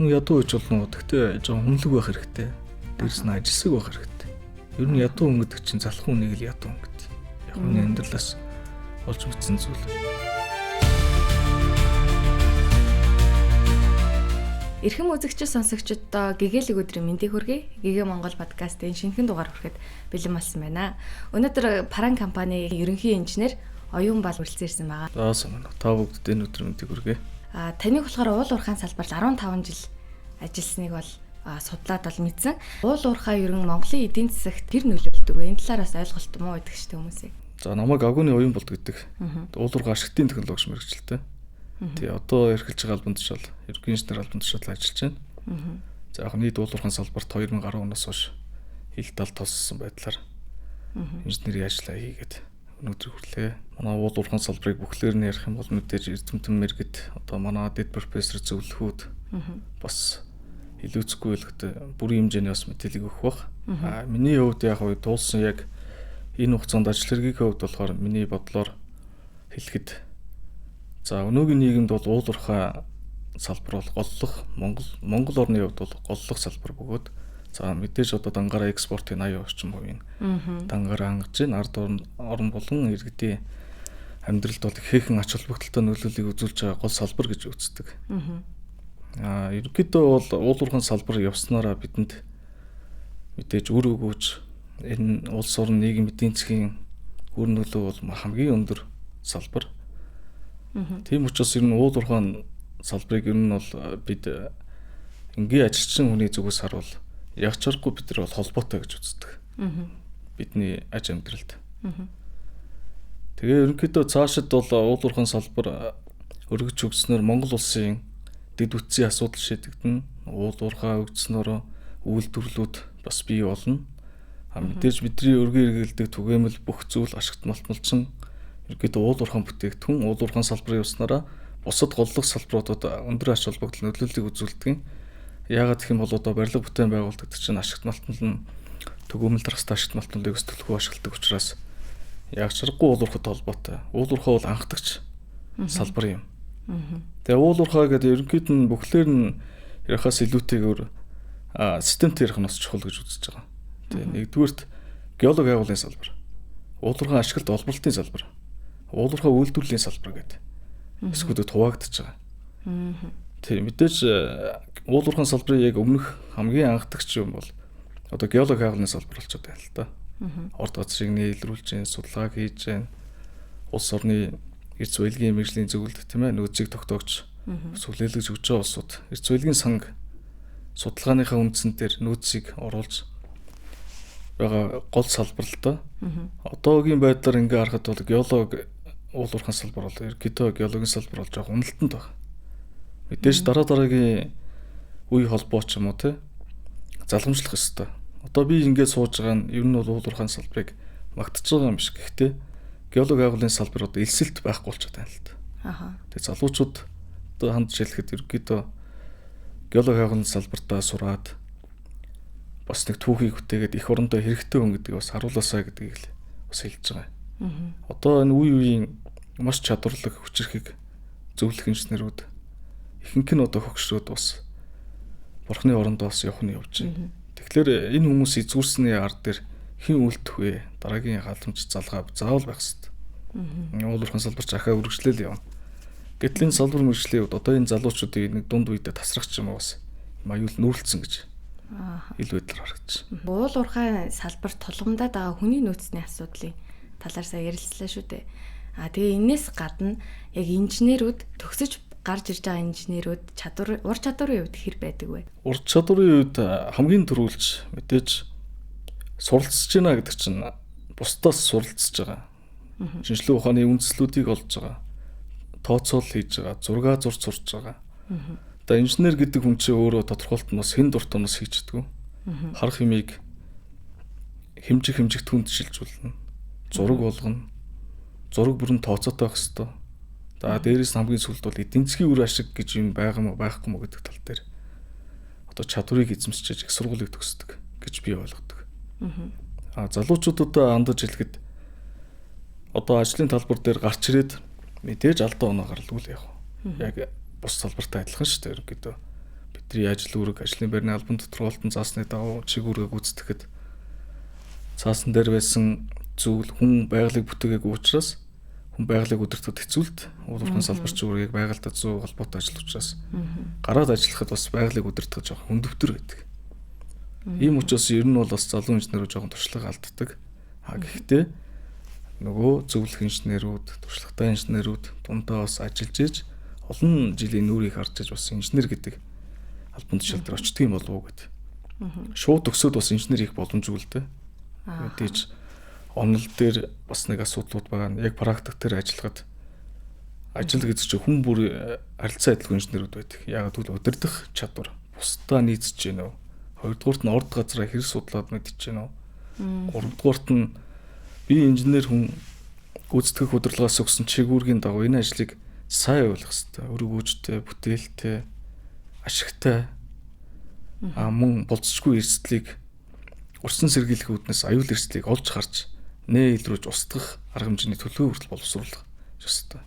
Хүн ядуу гэж болно. Гэхдээ жоохон хүнлэг байх хэрэгтэй. Дээрс нь ажилсаг байх хэрэгтэй. Ер нь ядуу хүн гэдэг чинь залхуу хүнийг л ядуу хүн гэдэг. Яг хүний амьдралаас олж мэдсэн зүйл. Эрхэм үзэгч сонсогчдоо гэгээлэг өдрийн мэндийг хүргэе. Гэгээ Монгол подкастын шинэхэн дугаар хүрэхэд бэлэн болсон байна. Өнөөдөр Паран компани ерөнхий инженер Оюун Бал хүрэлцэн ирсэн байгаа. За сайн. Та бүгдд энэ өдрийн мэндийг хүргэе. Таныг болохоор уул уурхайн салбарт 15 жил ажилласныг бол судлаад бол мэдсэн. Уул уурхай ерөн Монголын эдийн засагт тэр нөлөөлдөг вэ? Энэ талаараас ойлголт муу байдаг шүү дээ хүмүүсээ. За намайг агууны Оюун Бал гэдэг. Уул уурхай ашигтын технологич мэргэжилтэй. Тэгээ одоо эрхэлж байгаа албан тушаал, ерөнхий инженер албан тушаалд ажиллаж байна. За яг нийт уул уурхайн салбарт 2010 оноос хойш хил тал тоссон байдлаар инженерийн ажлаа хийгээд өнөөдөр хүрлээ. Манай уул уурхайн салбарыг бүхлээр нь ярих юм бол мэдээж эрдэмтэн мэргэд одоо манай дэд профессор зөвлөхүүд бас илүүцгүй хэлэхэд бүрийн хэмжээний бас мэдээлэл өгөх бах. Миний хувьд яг дуулсан яг энэ хугацаанд ажил хэргийн хувьд болохоор миний бодлоор хэлэхэд за өнөөгийн нийгэмд бол уул уурхай салбар бол голлох Монгол орны хувьд бол голлох салбар бөгөөд за мэдээж одоо дангаараа экспортын 80% орчим хувийн дангаараа хангаж байна. Ард орн болон иргэдийн амьдралд бол ихээхэн ач холбогдолтой нөлөөллийг үзүүлж байгаа гол салбар гэж үздэг. Ерөнхийдөө бол уул уурхайн салбар явснараа бидэнд мэдээж үр өгөөж энэ улс орн нийгэм эдийн засгийн үр нөлөө бол хамгийн өндөр салбар. Тийм учраас ер нь уул уурхайн салбарыг ер нь бол бид энгийн ажилчин хүний зүгээс харуул яг чаргагүй бид нар бол холбоотой гэж үздэг. Бидний аж амьдралд. Тэгээ ерөнхийдөө цаашид бол уул уурхайн салбар өргөж өгснөөр Монгол улсын дэд үтсийн асуудал шийдэгдэнэ. Уул уурхай өгснөөр үйлдвэрлэлүүд бас бий болно. Мэдээж бидний өргөн эргэлдэг түгээмэл бүх зүйл ашигт малтмалчин ерөнхийдөө уул уурхайн бүтээгдэхүүн уул уурхайн салбарын явснараа бусад голлох салбаруудад өндөр ач холбогдол нөлөөллийг үзүүлдэг. Яагаад гэх юм бол одоо барилга бүтээн байгуулалт гэдэг чинь ашигт малтмал нь түгээмэл дараалтаа ашигт малтмалыг өсөлтөхөө ашигладаг учраас яг чаргагүй уул уурхайд холбоотой. Уул уурхай бол анхдагч салбар юм. Тэгээ уул уурхай гэдэг ерөнхийд нь бүхлээр нь ярихаас илүүтэйгээр системтэй ярих нь бас чухал гэж үзэж байгаа. Тэгээ нэгдүгээрт геологи агуулгын салбар. Уул уурхай ашиглалт олборлтын салбар. Уул уурхай үйлдвэрлэлийн салбар гэдэг эсгүүдэд хуваагдаж байгаа. Тийм мэдээж уул уурхайн салбарын яг өмнөх хамгийн анхдагч юм бол одоо геологи агуулгын салбар болчиход байна л да. Орд газрыг нийлрүүлж гэн, судалгааг хийж гэн, улс орны эрс соёлын мэргэжлийн зөвлөлд тийм ээ нөөцийг тогтоогч сүлээлгэж өгч байгаа улсууд эрс соёлын санг судалгааныхаа үндсэн дээр нөөцийг оруулж байгаа гол салбар л да. Одоогийн байдлаар ингээ харахад бол геологи уул уурхайн салбар бол ерөнхийдөө геологийн салбар бол жоох уналтанд байна. Мэдээж дараагийн үе холбоо ч юм уу те залгамжлах ёстой. Одоо би ингээд сууж байгаа нь ер нь бол уул уурхайн салбарыг магтаж байгаа юм биш. Гэхдээ геологи агуулгын салбар одоо элсэлт байхгүй болчиход байна л да. Тэгээ залуучууд одоо хандж хэлэхэд ерөнхийдөө геологи агуулгын салбартаа сураад бас нэг түүхийг бүтээгээд их орондоо хэрэгтэй хүн гэдгийг бас харуулаасаа гэдгийг л бас хэлж байгаа. Одоо энэ үеийн маш чадварлаг хүчирхэг зөвлөх инженерүүд ихэнх нь одоо хөгшрөөд бас бурхны орондоо бас явах нь явж байна. Тэгэхээр энэ хүмүүс эзгүүрсний ард дээр хэн үлдэх вэ? Дараагийн халамж залгаа заавал байх хэрэгтэй. Уул уурхайн салбар захаа үргэлжлэл явна. Гэтэл энэ салбар мэргэжлийн хувьд одоо энэ залуучуудыг нэг дунд үедээ тасрах ч юм уу бас аюул нүүлцсэн гэж ил байдлаар харагдаж байна. Уул уурхай салбар тулгамдаад байгаа хүний нөөцний асуудлыг талаар сая ярилцлаа шүү дээ. Тэгээ энэс гадна яг инженерүүд төгсөж гарч ирж байгаа инженерүүд ур чадварын хувьд хэр байдаг вэ? Ур чадварын хувьд хамгийн түрүүлж мэдээж суралцж байна гэдэг чинь бусдаас суралцж байгаа. Шинжлэх ухааны үндслүүдийг олж байгаа. Тооцоол хийж байгаа, зураг зурж сурч байгаа. Одоо инженер гэдэг хүн чинь өөрөө тодорхойлт нь бас хэн дуртамнаас хийждэг. Харах юмыг хэмжих түнд шилжүүлнэ. Зураг болгоно. Зураг бүрэн тооцоотой байх ёстой. За дээрээс хамгийн сүүлд бол эдийн засгийн үр ашиг гэж юм байгаа мó байхгүй мó гэдэг тал дээр одоо чадварыг эзэмсчиж их сургуулийг төгсдөг гэж би ойлгодог. Залуучуудаа хандаж хэлэхэд одоо ажлын талбар дээр гарч ирээд мэдээж алдаа оноо гаралгүй л яг бус салбартай адилхан шүү дээ. Ерөнхийдөө бид бидний ажил үүрэг, ажлын байрны албан тодорхойлолтын заасны дагуу чиг үүрэг гүйцэтгэхэд цаасан дээр байсан зүйл хүн байгалыг бүтээгээгүй учраас хүн байгалыг удирдахад хэцүүлт уул уурхайн салбарч үүргийг байгальтай зүй холбоотой ажил учраас гараад ажиллахад бас байгалыг удирдах жоох хүндөвтөр байдаг. Ийм учраас ер нь бол бас залуу инженерүүд жоохон туршлага алддаг. Гэхдээ нөгөө зөвлөх инженерүүд, туршлагатай инженерүүд дундаа бас ажиллаж иж олон жилийн нүрийг харж иж бас инженер гэдэг албан тушаал дээр очдөг юм болов уу гэдэг. Шууд өсөд бас инженер их боломжгүй л дээ. Мэдээж онол дээр бас нэг асуудлууд байгаа нь яг практик дээр ажиллахад ажил гэдэг чинь хүн бүр харилцаа адилгүй инженерүүд байдаг. Яг тэгвэл удирдах чадвар бусдаа нийцэж гэнэ үү? Хоёрдугаарт нь орд газраа хэр судлаад мэдчихэж гэнэ үү? Гуравдугаарт нь би инженер хүн гүйцэтгэх удирдлагаас өгсөн чигүүргийн дагуу энэ ажлыг сайн ойлгох хэрэгтэй. Өргөөжтэй, бүтээлтэй, ашигтай мөн болцсохгүй эрсдлийг урьдчилан сэргийлэх үүднээс аюул эрсдлийг олж харж нээлрүүлж устгах арга хэмжээний төлөв хүртэл боловсруулах ёстой.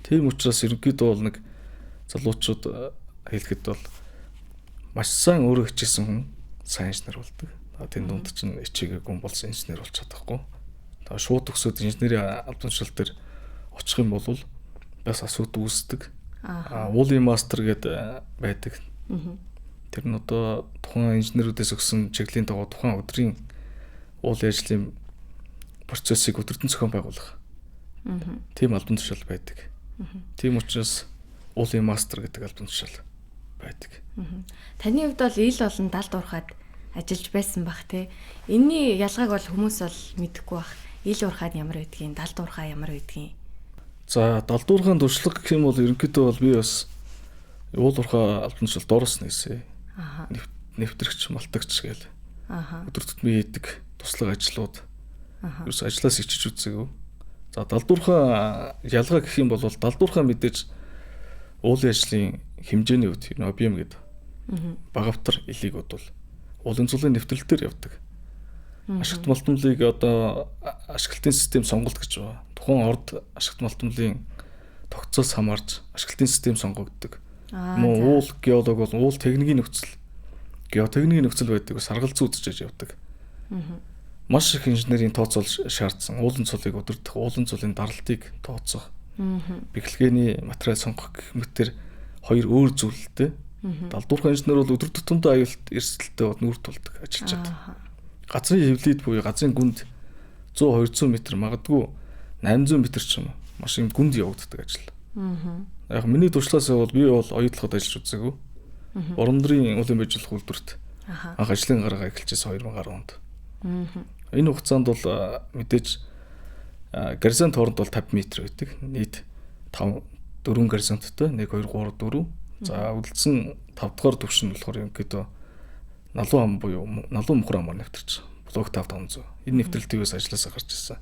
Тийм учраас ерөнхийдөө бол нэг залуучууд хэлэхэд бол маш сайн өөрөө хичээсэн хүн сайн инженер болдог. Тэн дунд чинь хичээгээгүй хүн болсон инженер болж чадахгүй. Та шууд өсөд инженерийн албан тушаал дээр очих юм бол бас асуудал үүсдэг. Уулын мастер гэдэг байдаг. Тэр нь одоо тухайн инженерүүдээс өгсөн чиглэлийн дагуу тухайн өдрийн уулын ажлын процессыг өдөртөн зохион байгуулах. Тийм албан тушаал байдаг. Тийм учраас уулын мастер гэдэг албан тушаал байдаг. Таны хувьд бол ил болон далд уурхаад ажиллаж байсан бах те. Энийний ялгааг бол хүмүүс бол мэдэхгүй бах. Ил уурхаад ямар байдгийг, далд уурхаа ямар байдгийг. За далд уурхаан туршлага гэх юм бол ерөнхийдөө бол би бас уул уурхаа албан тушаал доороос нээсэн. Нэвтрэгч, малтагч гээл. Өдөр тутмын хийдэг туслах ажлууд. Ерөөс ажлаас ичиж үзээгүй. За далдуурхаа ялгаа гэх юм бол далдуурхаа мэдээж уулын ажлын хэмжээний үед OBM гэдэг багавтар элийг бодвол уулын цулын нэвтрэлтээр явдаг. Ашигт малтмлыг одоо ашиглалтын систем сонголт гэж байна. Тухайн орд ашигт малтмлын тогтцоос хамаарч ашиглалтын систем сонгогддог. Мөн уул геолог бол уул техникийн нөхцөл, геотехникийн нөхцөл байдаг саргалз үзэж явдаг. Маш их инженерийн тооцоол шаардсан. Уулын цулыг удирдах, уулын цулын даралтыг тооцох, бэхлэгээний материал сонгох гэх мэтэр хоёр өөр зүйлтэй. Далдуурхай инженер бол өдөр тутамдаа аюулт эрсдэлтэй нүүр тулдаг, ажиллаж байдаг. Газрын хевлид буюу газрын гүнд 100-200 м магадгүй 800 м ч юм маш юм гүнд явагддаг ажил. Яг миний туршлагаас бол би бол оюутлахад ажиллаж үзээгүй. Боромдрын уулын bijүүлэх үйлдвэрт анх ажлын гараа эхэлжсэн 2010 онд. Энэ хугацаанд бол мэдээж горизонт хооронд бол 50 м байдаг. Нийт 4 горизонттой 1 2 3 4. За үлдсэн 5 дугаар түвшин болохоор ерөнхийдөө налуу ам буюу налуу мухар амаар нэвтэрч блок 5500. Энэ нэвтрэлтээс ажилласаа гарч ирсэн.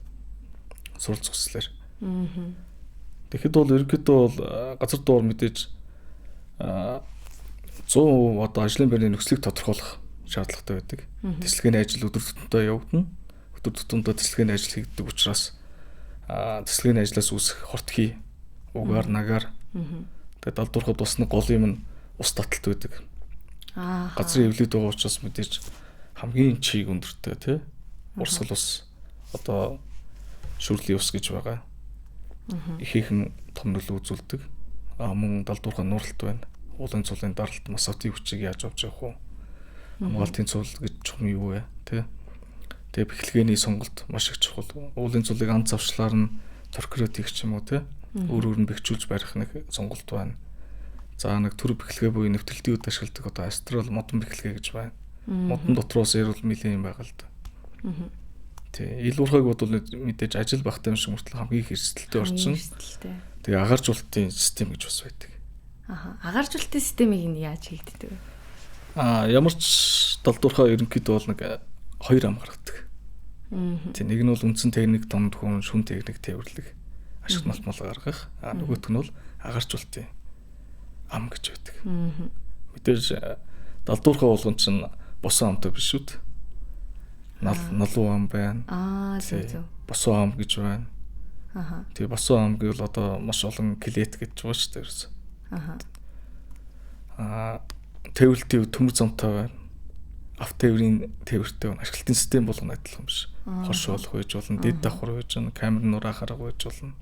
Суралц хүслээр. Тэгэхэд бол ерөнхийдөө бол газар дуур мэдээж 100% одоо ажлын байрны нөхцөлийг тодорхойлох шаардлагатай байдаг. Тэслэгээний ажил өдөр тутамдаа явагдана. Өдөр тутамдаа тэслэгээний ажил хийгддэг учраас тэслэгээний ажлаас үүсэх хортхий, угаар, нагаар тэгээд далдуурхад бас нэг гол юм нь ус таталт байдаг. Газрын эвлээд байгаа учраас мэдээж хамгийн чиг өндөртэй тий. Урсгал ус одоо шүрлийн ус гэж байгаа. Ихээхэн том нөлөө үзүүлдэг. Мөн далдуурхаа нууралт байна. Уулын цулын даралт масотын хүчийг яаж авч явах вэ? Хамгаалтын цул гэж чухам юу вэ? Тэ. Тэгээ бэхлэгээний сонголт маш их чухал. Уулын цулыг анц завшлаар нь торкрет хийх ч юм уу те. Өөр өөр нь бэхжүүлж барих нэг сонголт байна. За нэг төр бэхлэгээ буюу нэвтрэлтийн үед ашигладаг одоо астрал модон бэхлэгээ гэж байна. Модон дотроос ярил нэлийн юм байгаа л да. Тэ. Ил уурхайг бодвол мэдээж ажил багтаа юм шиг мөртлөө хамгийн их эрсдэлтэй орчин. Тэгээ агааржуулалтын систем гэж бас байдаг. Агааржуулалтын системийг нь яаж хийгддэг вэ? Ямар ч далдуурхаа ерөнхийдөө бол нэг хоёр ам гаргадаг. Тэг нэг нь бол үндсэн техник донд хүн шүн техник тээвэрлэх, ашигт малтмал гаргах. Нөгөөх нь бол агааржуулалтын ам гэж байдаг. Мэдээж далдуурхаа болгон чинь босон амтай биш үү? Налуу ам байна. Зөв. Босоо ам гэж байна. Тэгээ босоо ам гэвэл одоо маш олон клет гэж байгаа шүү дээ. тээвэрлтийн төмөр замтай байна. Автотээврийн тээвэртэй байна. Ашиглалтын систем болгоно адилхан биш. Хорш болох байж болно, дэд давхар байж болно, камер нураах арга байж болно.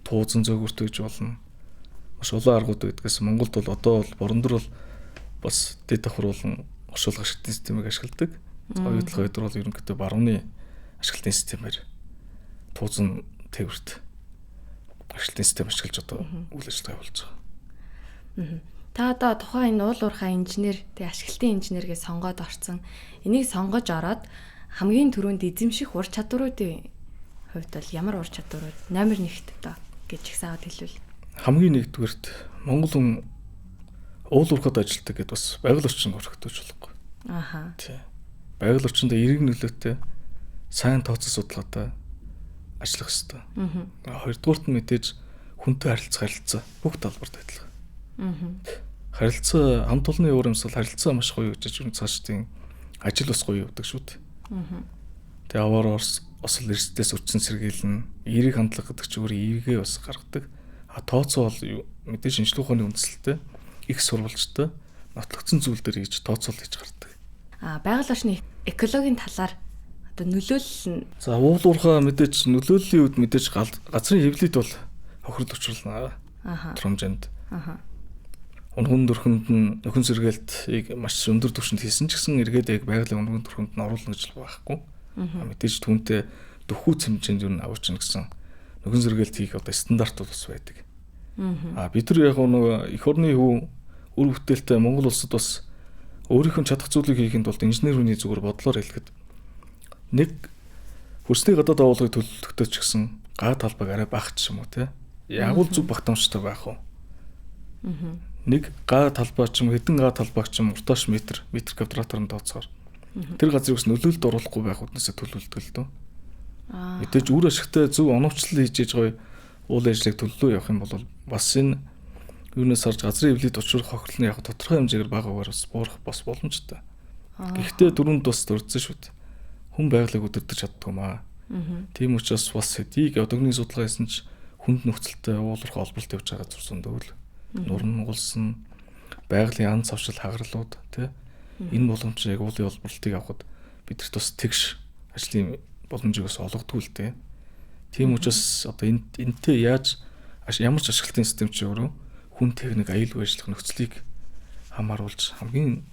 Туузан зөөгөрт байж болно. Маш олон аргууд байдгаас Монголд бол одоо бол борон дөр бол бас дэд давхар болон оршуулгын ашиглалтын системийг ашигладаг. Оюутлах өдөр бол ерөнхийдөө барууны ашиглалтын системээр туузан тээвэрт ашиглалтын систем ашиглаж одоо үйл ажиллагаа явуулж байгаа. Та одоо тухайн энэ уул уурхай инженер, тэг ашиглалтын инженергээ сонгоод орсон. Энийг сонгож ороод хамгийн түрүүнд эзэмших ур чадваруудын хувьд бол ямар ур чадварууд номер 1-т одоо гэж их саад хэлвэл. Хамгийн нэгдүгээрт Монгол хүн уул уурхайд ажилладаг гэдээ бас байгаль орчин өргөдөж болохгүй. Ааха. Тий. Байгаль орчинд эрэг нөлөөтэй сайн тооцоо судалгаатай ажиллах хэрэгтэй. Хоёрдугаарт нь мэдээж хүнтэй харилцаа бүх талбарт адилхан. Харилцаа хамт олонны урамсгал харилцаа маш гоё гэж цаашдын ажил бас гоё явдаг шүү дээ. Тэгээ аваар осол эрсдээс өчсөн сэргийлнэ. Эерэг хандлага гэдэг чинь өөрөө эергээ бас гаргадаг. Тооцоо бол мэдээж шинжлэх ухааны үндэслэлтэй их сурвалжтай нотлогдсон зүйл дээр хийж тооцоол хийж гаргадаг. Байгаль орчны экологийн талаар одоо нөлөөлөл нь за уул уурхай мэдээж нөлөөллийн үед мэдээж газрын хэвлэлд бол хохирол учруулна. Тромжинд. Унхын дөрхөнд нь нөхөн сэргээлтийг маш өндөр түвшинд хийсэн ч гэсэн эргээд яг байгалийн унхын дөрхөнд нь оруулна гэж байхгүй. Мэдээж түүнтэй дөхүүц хэмжээнд юу авч ийн гэсэн нөхөн сэргээлт хийх одоо стандартууд бас байдаг. Бид нар яг нэг эх орны хөв үр бүтээлтэй Монгол улсад бас өөрийнх нь чадах зүйлийг хийхэд бол инженер хүний зүгээр бодлоор хэлэхэд нэг хөрсний гадаад агуулгыг төлөвлөхдөө ч гэсэн га талбайг арай багч юм уу те. Ягуул зүг багтаамжтай байх уу? Нэг га талбай ч юм хэдэн га талбай ч юм уртааш метр квадратаар тооцоор тэр газрыг бас нөлөөлөлд оруулахгүй байх үднээсээ төлөвлөлтөл дөө. Мэдээж үр ашигтай зөв оновчлол хийж байгаа уул ажлыг төлөвлөө явах юм бол бас энэ юунаас харж газрын эвлэлд учрах хохирлын яг тодорхой хэмжээгээр багаагаар бас буурах бас боломжтой. Гэхдээ дөрөнд бас дурдсан шүү дээ. Хүн байгалыг өдөртөж чаддаг юм аа. Тийм учраас бас хэдийг одогны судалгаа хийсэн ч хүнд нөхцөлтэй уулуурхай олболт явж байгаа зурсан дөөл. Нуран уулсан байгалийн ан цавшил хагаралууд тий энэ боломжийг уулын олборлтыг авахд бидэрт бас тэгш ажлын боломжийг бас олгодог л дээ. Тийм учраас одоо энтэй яаж ямар ч ашиглалтын систем ч өөрөө хүн техник аюулгүй ажиллах нөхцөлийг хамааруулж хамгийн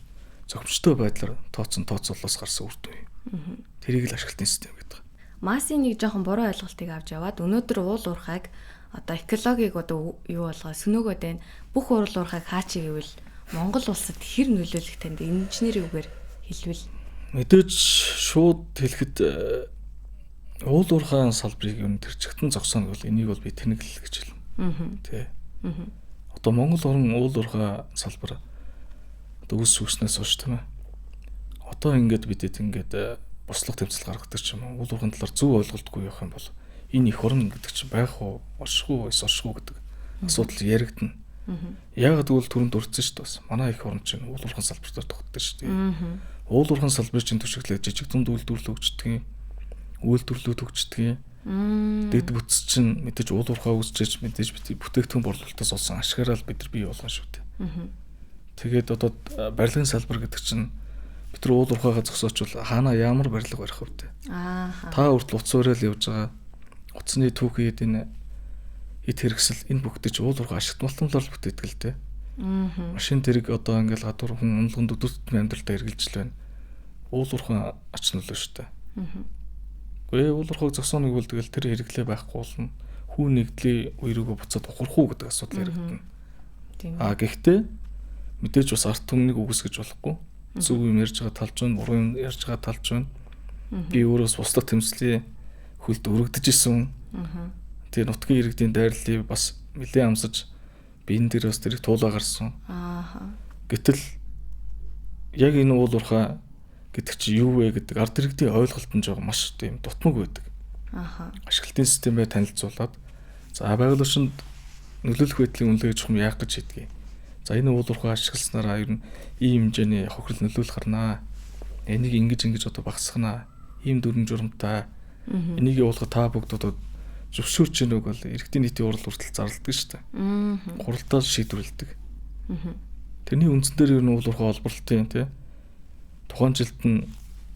зохимжтой байдлаар тооцоолоос гарсан үр дүн. Тэрийг л ашиглалтын систем гэдэг. Масын нэг жоохон буруу ойлголтыг авч яваад өнөөдөр уул уурхайг одоо экологиг одоо юу болгоо сөнөөгөөд байна. Бүх уул уурхайг хаачиг гэвэл Монгол улсад хэр нөлөөлөх танд инженерийн үгээр хэлвэл мэдээж шууд хэлэхэд уул уурхайн салбарыг юу төрчгтэн зогсооно гэвэл энийг бол би тэнэглэл гэж хэлнэ. Тэ. Одоо Монгол орн уул уурхай салбар одоо үс үснээс хойш тийм ээ. Одоо ингээд бидэд ингээд бослого тэмцэл гаргадаг ч юм уу. Уул уурхайн талаар зөв ойлголтгүй явах юм бол энэ их орн гэдэг чинь байх уу, оршихуу, оршихуу гэдэг асуудал яригдана. Яг тэгвэл түрүүнд дурдсан шүү дээ бас. Манай их орн чинь уул уурхайн салбартаар тогтдог шүү дээ. Уул уурхайн салбарын чинь төшөглөө жижиг дунд үйлдвэрлэл өгчдөг, үйлдвэрлэлүүд өгчдөг. Дэд бүтц чинь мэдээж уул уурхай үүсчээж мэдээж бүтээгдэхүүн борлуулалтаас олсон ашгаараа л бид нар бий болгоно шүү дээ. Тэгээд одоо барилгын салбар гэдэг чинь бид нар уул уурхайгаа зогсоочвол хаана ямар барилга барих вэ? Та хүртэл утас уурал явж байгаа. Утасны түүхийд энэ эд хэрэгсэл энэ бүгдэж уул уурхай ашигт малтамлаар л бүтээдэг л дээ. Машин тэрэг одоо ингээл гадуур хүн унлганд өдөртний амьдралдаа эргэлж байна. Уул уурхай ач нөлөө шүү дээ. Гэхдээ уул уурхайг зогсооно гэвэл тэгэл тэр хэрэглээ байхгүй болно. Хүн нэгдлийн үерүүгөө буцаад ухрах уу гэдэг асуудал яригдана. Гэхдээ мэдээж бас арт түмнийг үгүйсгэж болохгүй. Зөв юм ярьж байгаа талж байна, буруу юм ярьж байгаа талж байна. Би өөрөөс бусдад тэмцлийн хөлд өргөдөж исэн. Тэгээ нутгийн иргэдийн дайрлалыг бас нэлээд амсаж би энэ дээр бас тэрийг туулаа гарсан. Гэтэл яг энэ уул уурхай гэдэг чи юу вэ гэдэг ард иргэдийн ойлголт нь жоо маш тийм дутмаг байдаг. Ашиглалтын системээ танилцуулаад за байгаль орчинд нөлөөлөх байдлын үнэлгээ гэж юм яах гэж хэлдэг. За энэ уул уурхай ашигласнараа ер нь ийм хэмжээний хохирол нөлөөлөх гарнаа. Энийг ингэж одоо багасгахнаа. Ийм дүрм журамтай. Энийг явуулахад та бүгд одоо зөвшөөрч ийнүг бол иргэдийн нийтийн урал хүртэл зарладаг шүү дээ. Хуралдаа шийдвэрлэдэг. Тэрний үндсэн дээр юу уулуурхай олборлтын тий тухайн жилд нь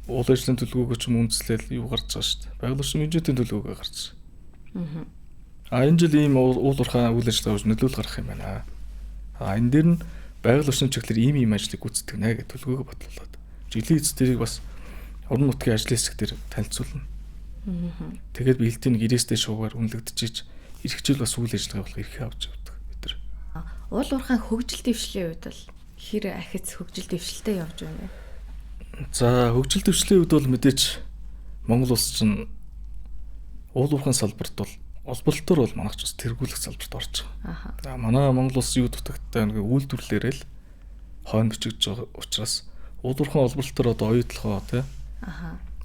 уул ажлын төлөвлөгөөг ч юм үндэслэл юу гарч байгаа шүү дээ. Байгаль орчин бюджетийн төлөвлөгөө гарч байгаа. Энэ жил ийм уулуурхай үйл ажиллагаа гэж нөлөөлөл гарах юм байна. Энэ дээр нь байгаль орчин чиглэлээр ийм ажлыг гүйцэтгэх нэ гэж төлөвлөгөөгөө бодлуулад. Жилийн эцэс тэрийг бас орон нутгийн ажлын хэсэг дээр танилцуулна. Тэгээд бэлтийн гэрээстэй шуугаар үнэлэгдэж эрхжил бас үйл ажиллагаа болох эрхээ авч явдаг бид нар. Уулуурхай хөгжил дэвшлийн үед бол хэр ахиц хөгжил дэвшилтэй явж байна вэ? За хөгжил дэвшлийн үед бол мэдээж Монгол улс чинь уулуурхайн салбарт бол олборлолтоор бол манайх ч бас тэргүүлэх салбарт орж байгаа. За манай Монгол улс юу дутагдaltaй нэг үйлдвэрлэлээр л хойно бичигдэж байгаа учраас уулуурхайн олборлолтоор одоо оюутлахоо тий.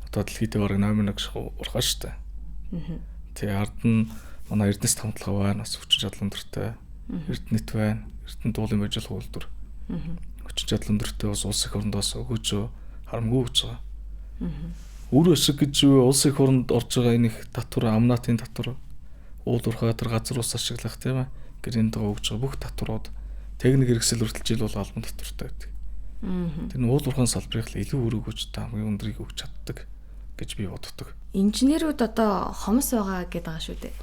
Одоо дэлхийд бараг номер 1 урхаа штэ. Тэгээ ард нь манай Эрдэнэс тамтлагаа байна, бас хүчин чадал өндөртэй. Эрдэнэт байна, Эрдэнэ дуулын бажил хуулдвар. Хүчин чадал өндөртэй бас улс их орондоос өгөөжөө харамгүй гэж байгаа. Үр ашиг гэж улс их оронд орж байгаа энэ их татвар, амнаатын татвар, уулуурхай газар ус ашиглах тийм ээ. Гэрээнд өгж байгаа бүх татварууд техник хэрэгсэл хүртэл бол албан татвартай байдаг. Тэр нь уулуурхайн салбарыг илүү өрөөгөж та хамгийн өндрийг өгч чаддаг гэж би боддог. Инженерүүд одоо хомс байгаа гэдэг байгаа шүү дээ.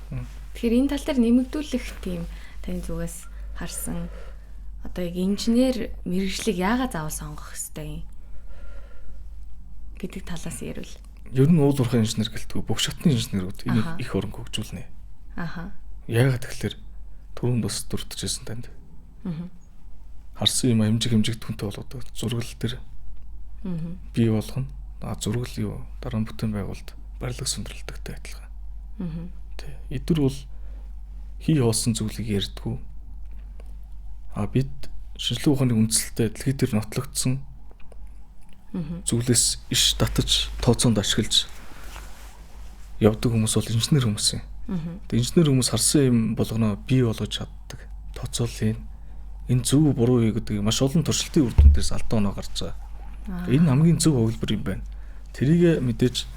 Тэгэхээр энэ тал дээр нэмэгдүүлэх тийм таны зүгээс харсан одоо яг инженер мэргэжлийг яагаад заавал сонгох ёстой юм гэдэг талаас ярил. Ер нь уулуурхайн инженер гэлтгүй бүх шатны инженерүүд энийг их орон хөгжүүлнэ. Яагаад тэгэхээр түрүүнд бас дурдчихсан танд. Харсан юм хэмжиг түнтэй болоод зургал дээр бий болгоно. Зургал юу дараа нь бүтээн байгуулалт барилга сонирхолтойгтой адилхан. Тэ. Эдгээр бол хий хоосон зүйлийг ярьдгүү. Бид шинжилгээ ухааны үндсэлтэй дэлхийд дээр нотлогдсон зүйлээс иш татаж тооцоонд ашиглаж явдаг хүмүүс бол инженер хүмүүс юм. Тэгээ инженер хүмүүс харсан юм болгоно бий болгож чаддаг. Тооцоолын энэ зөв буруу гэдэг маш олон туршилтын үр дүндээс алдаа оноо гарч байгаа. Энэ хамгийн зөв хувилбар юм байна. Тэрийг мэдээж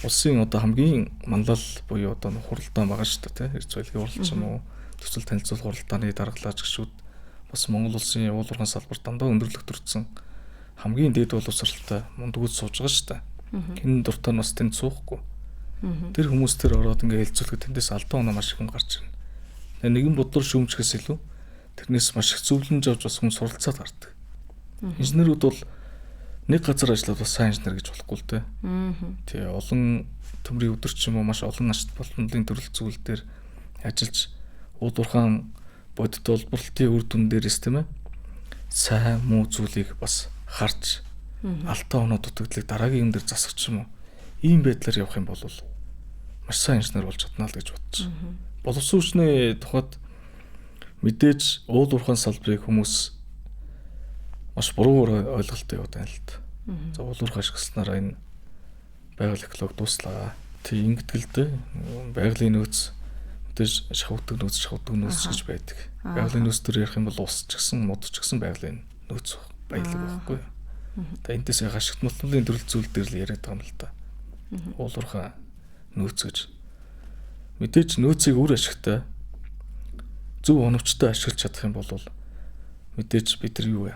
улсын одоо хамгийн манлал буюу одоо хуралдаан байгаа шүү дээ, эрдэс байлгийн хурал ч юм уу, төсөл танилцуулах хуралдааны даргалаач гişүүд бас Монгол улсын уулуурхайн салбарт дандаа өндөрлөх төрсэн хамгийн дээд боловсралтай мундгууд сууж байгаа шүү дээ. Хин дуртай нь бас тэнд суухгүй. Тэр хүмүүс тэр ороод ингээ хэлцүүлэхэд тэндээс алдаа оноо маш их хүн гарч ирнэ. Тэгээ нэгэн бодлоор шүүмжихээс илүү тэрнээс маш их зөвлөмж авч бас хүн суралцаад гардаг. Инженерүүд бол нэг газар ажиллаад бас сайн инженер гэж болохгүй л дээ. Тэгээ олон төмрийн өдөр ч юм уу маш олон ашигт болтнолын төрөл зүйл дээр ажиллаж уулуурхайн бодит олборлолтын үр дүн дээрээс тийм ээ сайн муу зүйлийг бас харж алдаа оноо дутагдлыг дараагийн юм дээр засах ч юм уу ийм байдлаар явах юм бол маш сайн инженер болж чадна л гэж бодож. Боловсруучны тухайд мэдээж уулуурхайн салбарыг хүмүүс маш буруугаар ойлголттой яваад байна л да. За уулуурхай ашигласнараа энэ байгаль экологи дуслаа. Тэг ингэдэг л дээ. Байгалийн нөөц мэдээж шавхдаг нөөц гэж байдаг. Байгалийн нөөц төр ярих юм бол ус ч гэсэн мод ч гэсэн байгалийн нөөц баялаг байхгүй. Тэг энэс ашигт малтны төрөл зүйл дээр л яриад байгаа юм л да. Уулуурхай нөөц гэж. Мэдээж нөөцийг үр ашигтай зөв оновчтой ашиглаж чадах юм бол мэдээж бид нар юу вэ?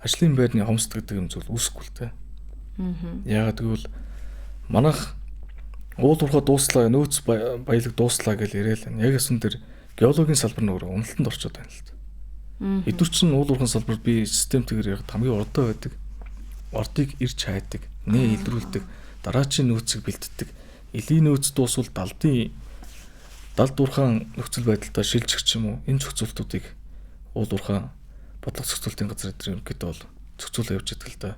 Ажлын байрны хомсд гэдэг юм зүйл үүсэхгүй л дээ. Яагаад гэвэл манайх уулуурхай дууслаа, нөөц баялаг дууслаа гэж яриад байна. Яг эсэн дээр геологийн салбар нь өөрөө уналтанд орчод байна л дээ. Эдгээр чинь уулуурхайн салбарт би системтэйгээр яг хамгийн урдаа байдаг. Ордыг ирж хайдаг, нэ илрүүлдэг, дараачийн нөөцийг бэлддэг. Элийн нөөц дуусвал далд уурхаан нөхцөл байдалтай шилжих ч юм уу энэ зохицуултуудыг уулуурхай бодлого зохицуултын газар эдгээр ерөнхийдөө бол зохицуулж явж байгаа л да.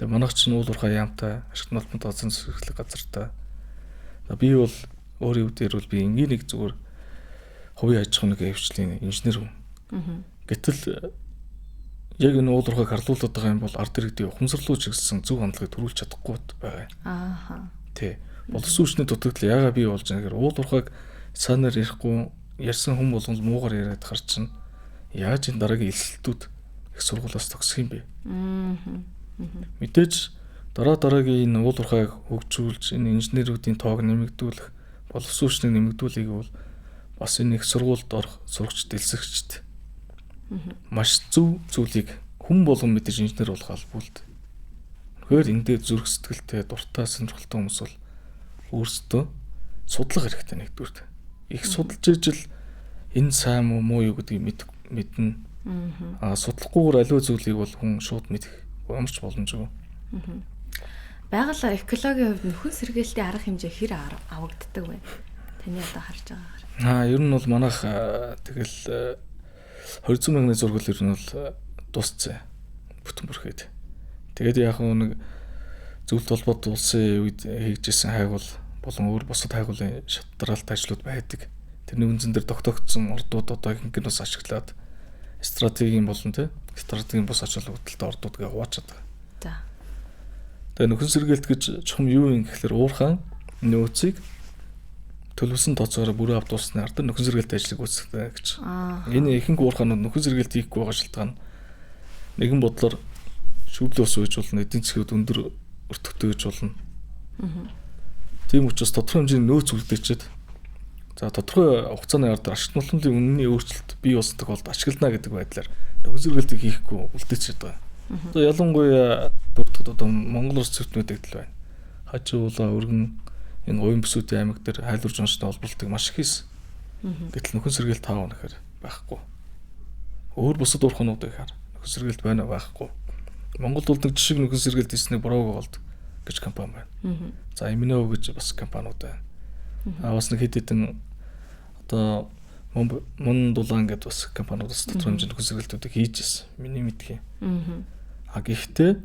Тэгээ манайх ч уулуурхай яамтай ашигт холбоотой газрын зэрэглэх газартай. Би бол өөрийн үдээр бол би энгийн нэг зүгээр хувийн аж ахуйн хвшлийн инженер хүн. Гэтэл яг энэ уулуурхайг харлуулад байгаа юм бол ард иргэдийн ухамсарлуу чиглэсэн зөв хандлагыг төрүүлж чадахгүй байгаа. Тий. Боловсруучны дутагдал яагаад бий болж байгаа гэхээр уулуурхайг санаар ярихгүй ярьсан хүн болгон муугар яриад харчин яаж энэ дараагийн элсэлтүүд их сургуулиас төгсөх юм бэ? Мэдээж дараагийн энэ уулуурхайг хөгжүүлж энэ инженерүүдийн тоог нэмэгдүүлэх, боловсруучныг нэмэгдүүлэх бол бас энэ их сургуульд орох сурагчд, элсэгчд Маш зөв зүйлийг хүн болгон мэдээж инженер болох албаулд. Тэгэхээр эндээ зүрх сэтгэлтэй дуртай сонирхолтой хүмүүс бол өөрсдөө судлах хэрэгтэй нэгдүгээр. Их судалж ижил энэ сайн муу юу гэдгийг мэднэ. Судлахгүйгээр аливаа зүйлийг бол хүн шууд мэдэх юмч боломжгүй. Байгаль экологийн хувьд нөхөн сэргээлтийн арга хэмжээ хэр авагддаг вэ? Таны одоо харж байгаагаар. Ер нь бол манайх тэгэл 200 мянганы зургал ер нь бол дууссан. Бүтэн бүрхээд. Тэгээд яг нэг зөвлөлт холбоот улсын үед хийжсэн хайгуул болон өөр бусад хайгуулын шатралт ажлууд байдаг. Тэрний үнэн дээр тогтоогдсон ордууд одоо ихэнх нь бас ашиглаад стратегийн болон стратегийн бус ач холбогдолтой ордуудыг хуваачаад байгаа. За. Тэгээ нөхөн сэргээлт гэж чухам юу юм гэхээр уурхайн нөөцийг төлөвсөн тооцоогоор бүрэн авд дуусны ард нөхөн сэргээлт ажлыг үүсгэх гэж. Энэ ихэнх уурхаанууд нөхөн сэргээлт хийхгүй байгаа шалтгаан нэгэн бодлоор шүүмлээ ус үйж болно, эдийн засгууд өндөр өртөгтэй гэж болно. Тийм учраас тодорхой хэмжээний нөөц үлдээчихэд за тодорхой хугацааны ард ашиглалтын үнэний өөрчлөлт бий болсдог болд ашиглана гэдэг байдлаар нөхөн сэргээлтийг хийхгүй үлдээчихэд байгаа. Одоо ялангуяа дурдгад одоо Монгол Улс зөвтнүүд гэдэл байна. Хажуулаа өргөн энэ уян бүсүүдийн аймаг дээр хайлуурж онцтой холболтыг маш их хийсэн. Гэтэл нөхөн сэргээлт таав нэхэр байхгүй. Өөр бусад уурхануудыг хаар нөхөн сэргээлт байна байхгүй. Монголд бол нэг жишг нөхөн сэргээлт хийсний Брого голд гэж компани байна. За Иминоо гэж бас компаниуд байна. Бас нэг хэд хэдэн одоо Мон дулаан гэдэг бас компаниудаас тодорхой хэмжээний нөхөн сэргээлтүүдийг хийж ирсэн. Миний мэдхийн. Гэхдээ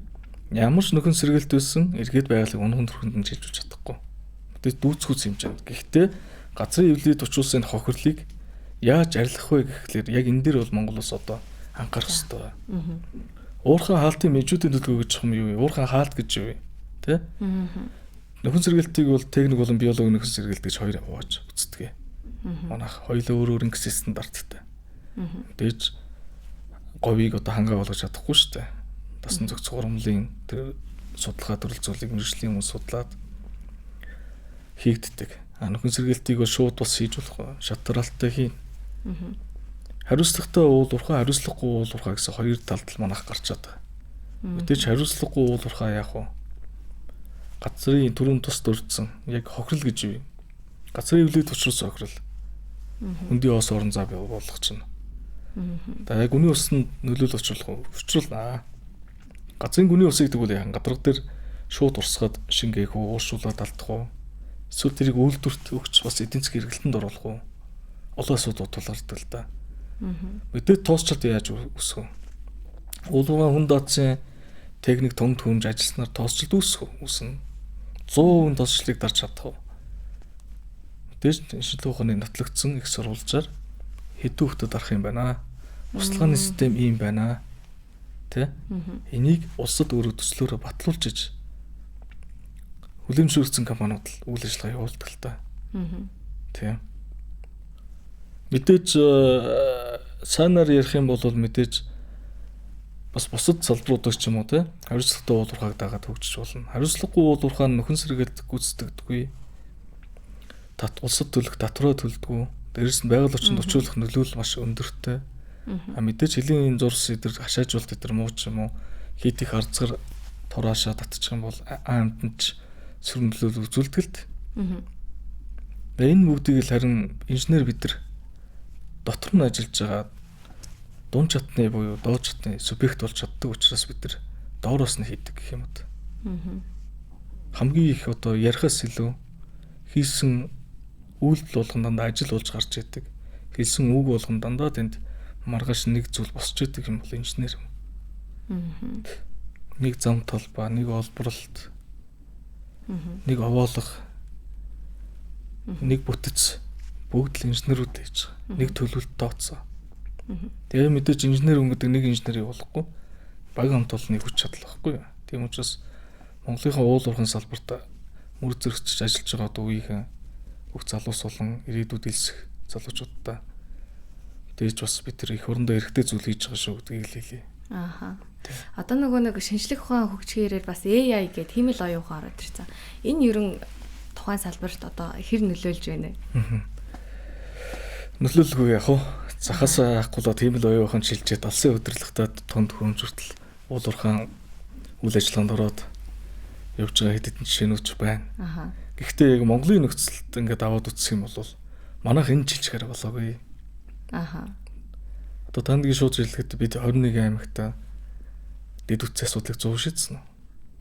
ямар ч нөхөн сэргээлт байсан эргээд байгалыг унган төрхөнд нь шилжүүлж чадахгүй. Тэгээд дүүцхүүц хэмжээнд. Гэхдээ газрын эвлэлд учруулсан хохирлыг яаж арилгах вэ гэхлээр яг энэ дээр бол Монгол улс одоо анхаарах хэрэгтэй. Уурхайн хаалтын мэжүүдийн төлөв гэж юм юу вэ? Уурхайн хаалт гэж юу вэ? Тэ? Нөхөн сэргээлтийг бол техник болон биологийн нөхөн сэргээлт гэж хоёр хувааж үздэг. Манайх хоёулаа өөр өөр ингэсэн стандарттай. Дээж говийг одоо хангаа болгож чадахгүй шүү дээ. Дасан зохиц хурамлын тэр судалгаа төрөл зүйлийг мэргэжлийн хүмүүс судлаад хийгддэг. Нөхөн сэргээлтийг шууд бас хийж болох шатралтай хийн. Хариуцлагатай уул уурхай, хариуцлагагүй уул уурхай гэсэн хоёр талд манайх гарчаад байгаа. Мэдээж хариуцлагагүй уул уурхай яах вэ? Газрын түрүүн тус дурдсан яг хохирол гэж юу? Газрын эвлэлд учруулсан хохирол. Хөндийн ос орон зай болгох чинь. За яг гүний усанд нөлөөлөл учруулнаа. Газрын гүний усыг тэгвэл яхан гадарга дээр шууд урсгаад шингээх үү, ууршуулаад алдах уу? Эсвэл тэрийг үйлдвэрт өгч бас эдийн засгийн хэрэглэлтэнд оруулах уу? Олон асуудал тулгардаг л да. Мэдээд тоосчод яаж өсөх вэ? Уулуураа хүн даацсан техник том түнж ажилласнаар тоосчод үүснэ. 100% тоосчлыг дарж чадах уу? Мэдээж шинжилгээ ухааны нотлогдсон их сурвалжаар хэдэн хүүхдэд арах юм байна. Услаханы систем ийм байна. Тэ? Энийг улсад өөрөө төслөөрөө батлуулж иж хүлэмжшүүлсэн компаниуд л үйл ажиллагаа явуулдаг л та. Тэ. Мэдээж сайнаар ярих юм бол мэдээж бас бусад салбаруудыг ч юм уу те хариуцлагатай уул уурхайг дагаад хөгжиж болно. Хариуцлагагүй уул уурхай нь нөхөн сэргээлт гүйцэтгэдэггүй. Улсад төлөх татвараа төлдөггүй. Дээрээс нь байгаль орчинд очиулах нөлөөлөл маш өндөртэй. Мэдээж хэлийн зурс эдэр хашаажуулт эдэр муу ч юм уу хийх арцгар тураашаа татчих юм бол амтнд сөрөмлөл үзүүлдэгт. Энэ бүгдийг л харин инженер бид нар дотор нь ажиллаж байгаа дунд чатны буюу доод чатны субъект болж чаддаг учраас бид нар доороос нь хийдэг гэх юм уу. Хамгийн их одоо ярихаас илүү хийсэн үйлдэл болгон дандаа ажил болж гарч идэг. Хэлсэн үг болгон дандаа тэнд маргааш нэг зүйл босч идэг юм бол инженер. Нэг зам толбаа, нэг олборлолт, нэг овоолох, нэг бүтэц бүгд л инженерүүд хийж байгаа. Нэг төлөвлөлт тооцоо. Тэгээ мэдээж инженер хүн гэдэг нэг инженерийг болохгүй баг хамт олонний хүч чадал байхгүй. Тийм учраас Монголынхаа уул уурхайн салбарт мөр зэрэгчж ажиллаж байгаа одоо үеийнхэн бүх залуус болон ирээдүйд элсэх залуучуудаа дээж бас бид тэр их орондоо эргэтэй зүйл хийж байгаа шүү гэдгийг л хэлье. Одоо нөгөө нэг шинжлэх ухаан хөгжихээрээр бас AI гэдэг тийм л оюухан ороод ирсэн. Энэ ерөн тухайн салбарт одоо хэр нөлөөлж байна вэ? Нөлөөлгүй яах вэ? Захасаа авахгүй л тийм л оюухан шилжээд алсын удирдлагатай тунд хөрөмжөртөл уулуурхаан үйл ажиллагаанд ороод явж байгаа хэд хэдэн жишээнүүд байна. Гэхдээ яг Монголын нөхцөлд ингээд аваад үзэх юм бол манайх энэ жилчгээр болоогүй. Одоо тандгийн шууд хэлэхэд бид 21 аймагта дэд үтсийн асуудлыг 100 шийдсэн үү?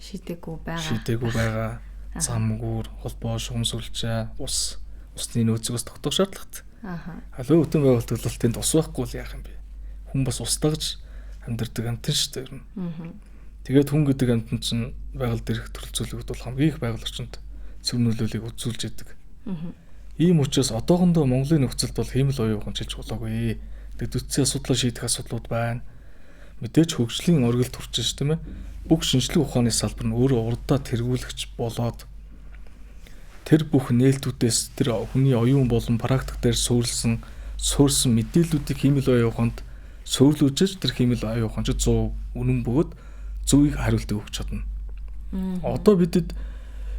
Шийдээгүй байгаа. Замгүүр, холбоо, шугамсүлжээ, усны нөөцийг бас тогтоох шаардлагатай. Халуун өтөн байгуулалт бол тэнд ус байхгүй л яах юм бэ? Хүн бас ус дагж амьдардаг амтэн шүү дээ. Тэгээд хүн гэдэг амтэн чинь байгаль дээрх төрөл зүйлүүд бол хамгийн их байгаль орчинд цэвэр нөлөөллийг үзүүлж идэг. Ийм учраас одоохондоо Монголын нөхцөлд бол хиймэл оюухан шилж болоогүй. Дэд үтсийн асуудлаа шийдэх асуудлууд байна. Мэдээж хөгжлийн оргилд хүрч ш тийм ээ. Бүх шинжлэх ухааны салбар нь өөрөө урдаа тэргүүлэгч болоод тэр бүх нээлтүүдээс тэр хүний оюун болон практик дээр суурилсан мэдээллүүдийг хиймэл оюуханд суйрлуулж тэр хиймэл оюухан ч 100 үнэн бөгөөд зөвийг хариултыг өгч чадна. Одоо бидэд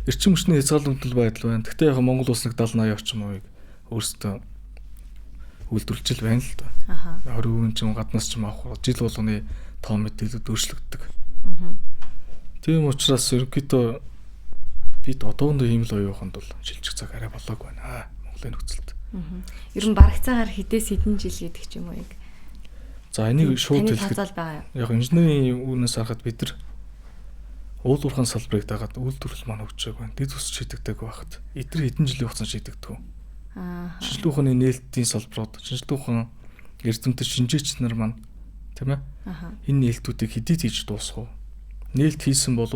эрчим хүчний хязгаарлагдмал байдал байна. Гэхдээ яг Монгол улс нэг 70-80 орчим хувийг өөрсдөө үйлдвэрлэж л байна л да. 20% ч гаднаас ч авах жил болгоны тоо мэдээлэлд өөрчлөгддөг. Тийм учраас ерөнхийдөө бид одоохондоо ийм л оюуханд бол шилжих цаг арай болоогүй байна. Монголын нөхцөлд. Ер нь барагцаагаар хэдээс хэдэн жил гэдэг ч юм уу яг. За энийг шууд хэлэхэд яг инженерийн үүнээс харахад бид нар уулуурхаан салбарыг дагаад үйлдвэрлэл маань хөгжөөг байна. Дэд ус шийдэгдэг байхад эдгээр хэдэн жилийн хугацаанд шийдэгдэх үү? Шинжлэх ухааны нээлтийн салбарууд, шинжлэх ухаан эрдэмтэд шинжээч нар маань тийм ээ? Энэ нээлтүүдийг хэдий хийж дуусгав? Нээлт хийсэн бол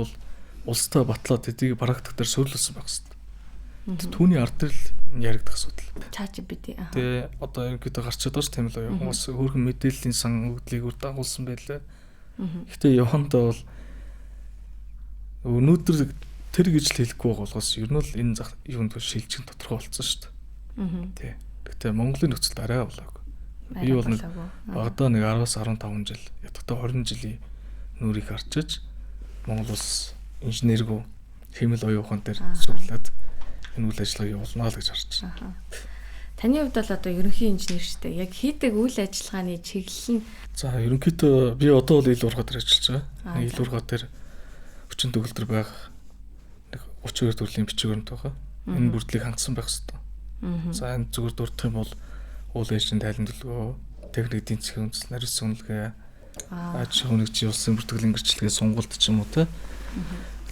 улстай батлаад эдийг практик дээр суйрлуулсан байх хэрэгтэй. Түүний ард дээр л яригдах асуудал. Чаач бид. Тэгээ одоо ерөнхийдөө гарч чадварч тийм л оюухан бас өөрхөн мэдээллийн сан өгдлийг үр дагуулсан байлаа. Гэхдээ явандаа бол өнөөдөр тэр гэж л хэлэхгүй болохоос ер нь л энэ юунд шилжих тодорхой болсон шүү дээ. Тий. Гэхдээ Монголын нөхцөлд арай болоогүй. Би бол нэг багадаа нэг 10-аас 15 жил, ядахтаа 20 жилийн нүрийг харчиж Монгол улс инженергүй хэмэл оюухан дээр сурлаад энэ үйл ажиллагааг явуулнаа л гэж харж байна. Таны хувьд бол одоо ерөнхий инженер шүү дээ. Яг хийдэг үйл ажиллагааны чиглэл нь за ерөнхийдөө би одоо бол ил ургаа дээр ажиллаж байгаа. Ил ургаа дээр хүчин төгөлдөр байх нэг 32 төрлийн бичвэрнт байгаа. Энэ бүрдлийг хангасан байх хэрэгтэй. За энэ зүгээр дурдах юм бол уул ээжийн тайлан төлөвөө, техник эдийн засгийн үндэс, нарийн үнэлгээ, аж ахуйн нэгжийн улсын бүртгэлийн гэрчлэгээ сунгуулт ч юм уу те.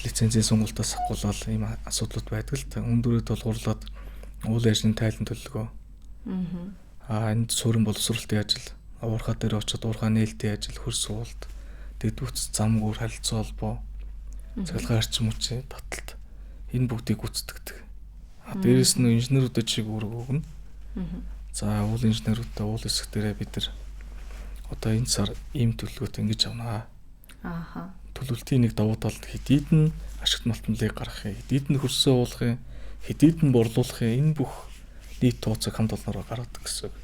Лицензийн сунгуултаас ахгуулаад ийм асуудлууд байдаг л та. Үндүрэд тулгуурлаад уул ээжийн тайлан төлөвөө. Энд суурин боловсролтын ажил, уурхаа дээр очиод уурхаа нээлтийн ажил, хөрс суулт, дэд үтс, замгуур, харилцаа холбоо, цахилгаан арчим хүчийн таталт энэ бүгдийг гүйцэтгэдэг. Дээрээс нь инженерүүдэд чиг үүрэг өгнө. За уул инженерүүдтэй уул хэсэг дээрээ бид нар одоо энэ сар ийм төлөвлөгөөт ингэж авнаа. Төлөвлөлтийн нэг давуу талд хэдийдэн ашигт малтмлыг гаргахыг, хэдийдэн хөрсөө уулахыг, хэдийдэн борлуулахыг энэ бүх нийт тооцоог хамт олнороо гаргадаг гэсэн үг.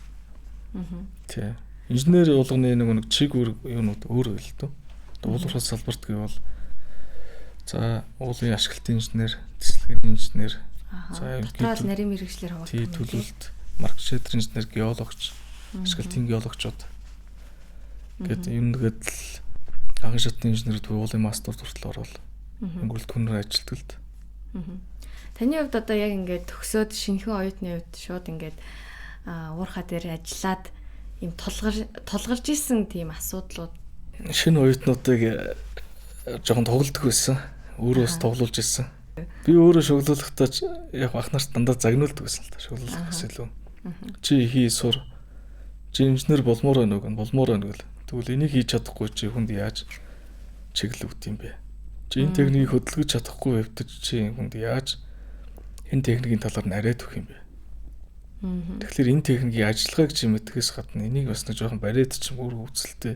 Тий. Инженер болгоны нэг чиг үүрэг юунууд өөр л дөө. Уулуурхай салбарт гэвэл за уулын ашиглалтын инженер, тэсэлгээний инженер, за дотроо нарийн мэргэжлэр хавуулдаг. Тий, төлөвлөлт, маркетинг инженер, геологч, ашиглалтын геологчууд. Гэт юм нэгэд л анхан шатны инженерүүд уулын мастер хүртэл орвол өнгөрөлт хүнээр ажилтдаг л. Таны хувьд одоо яг ингээд төгсөөд шинэхэн оюутны хувьд шууд ингээд уурхаа дээр ажиллаад юм тулгарч исэн тийм асуудлууд шинэ оюутнуудыг жоохон тоглолдог байсан. Өөрөөс тоглуулж ирсэн. Би өөрөө шоглуулахдаа яг ах нарт дандаа загнуулдаг байсан л та шоглуулахаас илүү. Чи хий сур. Чи инженер болмоор байна уу гэн болмоор байна гэл. Тэгвэл энийг хийж чадахгүй чи хүнд яаж чиглэл өгд юм бэ? Чи энэ техникийг хөдөлгөж чадахгүй хэвтэж чи хүнд яаж энэ техникийн талаар нь арайд өгөх юм бэ? Тэгэхээр энэ техникийн ажиллагааг чи мэдхээс гадна энийг бас нэг жоохон бариад ч юм өөр үзэлтэй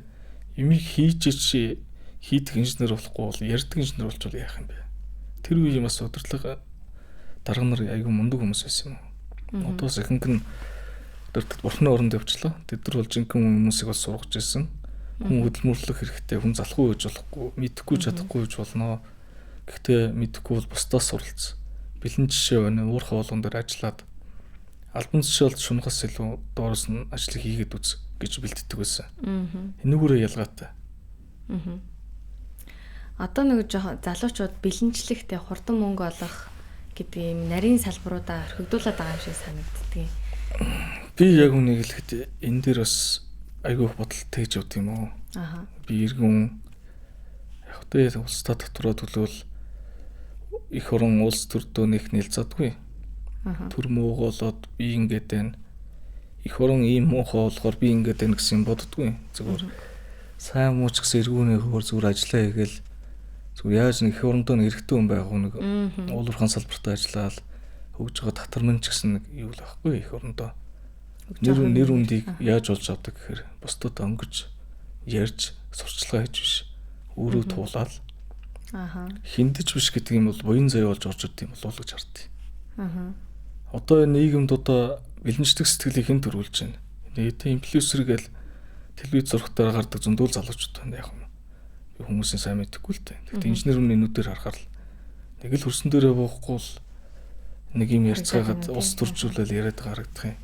юмыг хийж чи хийдэг инженер болохгүй бол ярьдаг инженер болчвол яах юм бэ? Тэр үеийн бас удирдлага дарга нар айгүй мундаг хүмүүс байсан юм. Одоос ихэнх нь дөрөвт бурхны оронд явчлаа. Тэд нар бол жинхэнэ хүмүүсийг бас сургаж ирсэн. Хүн хөдөлмөрлөх хэрэгтэй, хүн залахгүй байж болохгүй, мэдэхгүй чадахгүй байж болно. Гэхдээ мэдэхгүй бол бусдаас суралц. Бэлэн жишээ байна. Уурхай болгон дээр ажиллаад албан тушаалд шунахаас илүү доороос нь ажлыг хийгээд үз гэж бэлддэг байсан. Энүүгээрээ ялгаатай. Одоо нэг жоохон залуучууд бэлэнчлэгтэй хурдан мөнгө олох гэдэг юм нарийн салбаруудаа орхигдуулаад байгаа юм шиг санагддаг. Би яг үнийг хэлэхэд энэ дээр бас айгүй их бодолтой гэж бодд юм уу? Би иргэн яг тэ улстай дотроо төлөвл их орон улс төрдөө нэг нэлцадгүй. Төр мууголоод би ингээд байна. Их орон ийм муухай болохоор би ингээд байна гэсэн боддгүй. Зүгээр сайн мууч гэсэн эргүүнийхөө зүгээр ажиллаа хийгээл зүгээр яаж нэг их орондоо нэг эрэгтэй хүн байх нэг уулуурхан салбартаа ажиллаад хөгж байгаа татварман ч гэсэн нэг юу л байхгүй их орондоо. Нэр үндийг яаж болж авдаг гэхээр бусдад өнгөж ярьж сурчлагаа хийж биш. Өөрөө туулаад хиндэж биш гэдэг юм бол буян заяа болж орж ирд юм болов уу гэж хардыг. Одоо энэ нийгэмд одоо бэлэнчлэг сэтгэлийг хэн төрүүлж байна? Нийтийн инфлюенсер гээл телевиз зургатаар гардаг зөндөл залуучууд байна яг юм. Би хүмүүсийн сайн мэдэхгүй л дээ. Гэхдээ инженер хүний нүдээр харахаар нэг л хөрсөн дээрээ буухгүй л нэг юм ярьцгаагаад ус төржүүлэл яриад гарагдах юм.